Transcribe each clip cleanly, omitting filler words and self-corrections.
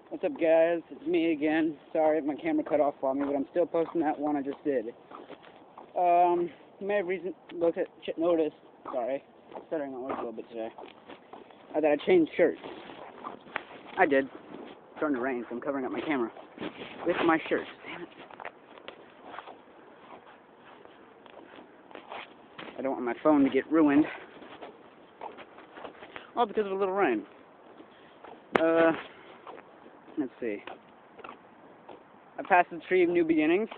What's up, guys? It's me again. Sorry if my camera cut off on me, but I'm still posting that one I just did. You may have noticed, sorry, I'm stuttering my words a little bit today, that I changed shirts. I did. It's starting to rain, so I'm covering up my camera with my shirts. Damn it. I don't want my phone to get ruined. All because of a little rain. Let's see. I passed the tree of new beginnings,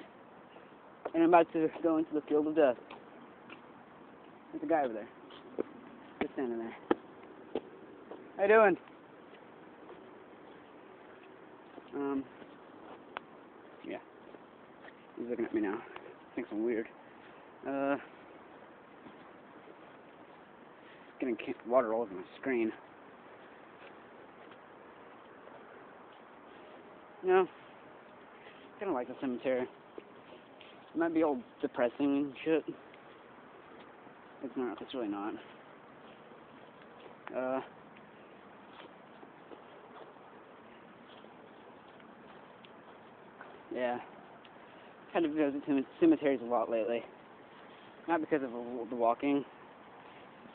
and I'm about to go into the field of death. There's a guy over there. Just standing there. How you doing? Yeah. He's looking at me now. Thinks I'm weird. Getting water all over my screen. You know, I kind of like the cemetery. It might be all depressing and shit. It's not. It's really not. Yeah. Kind of visit cemeteries a lot lately. Not because of the walking.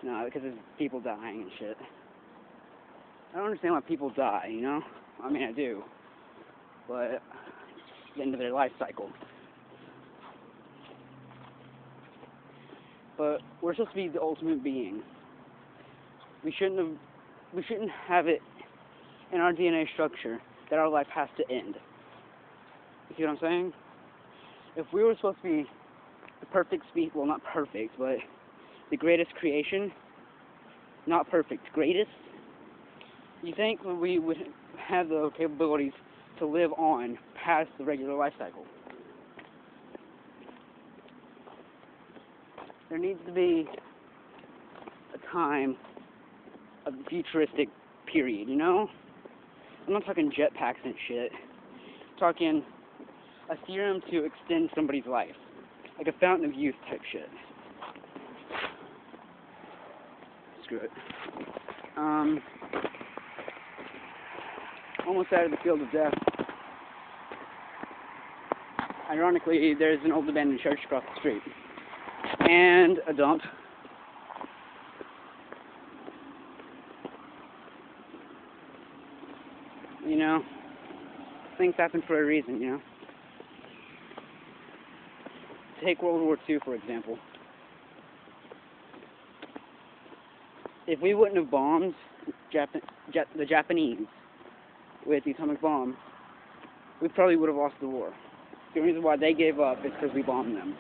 No, because of people dying and shit. I don't understand why people die, you know? I mean, I do. But it's the end of their life cycle. But we're supposed to be the ultimate being. We shouldn't have it in our DNA structure that our life has to end. You see what I'm saying? If we were supposed to be the perfect species, well, not perfect, but the greatest creation, not perfect, greatest, you think we would have the capabilities to live on past the regular life cycle? There needs to be a time of the futuristic period, you know? I'm not talking jetpacks and shit. I'm talking a serum to extend somebody's life. Like a fountain of youth type shit. Screw it. Almost out of the field of death. Ironically, there's an old abandoned church across the street. And a dump. You know, things happen for a reason, you know. Take World War II, for example. If we wouldn't have bombed the Japanese with the atomic bomb, we probably would have lost the war. The reason why they gave up is because we bombed them.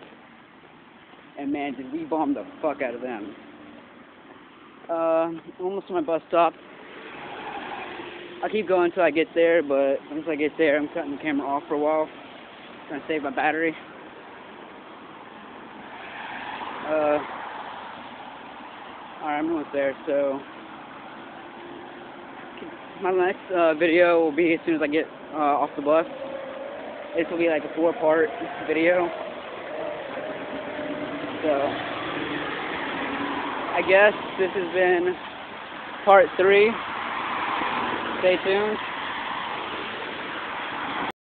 And man, did we bomb the fuck out of them. Almost to my bus stop. I'll keep going until I get there, but once I get there, I'm cutting the camera off for a while. Trying to save my battery. Alright, I'm almost there, so my next video will be as soon as I get off the bus. This will be like a 4-part video. So, I guess this has been part 3. Stay tuned.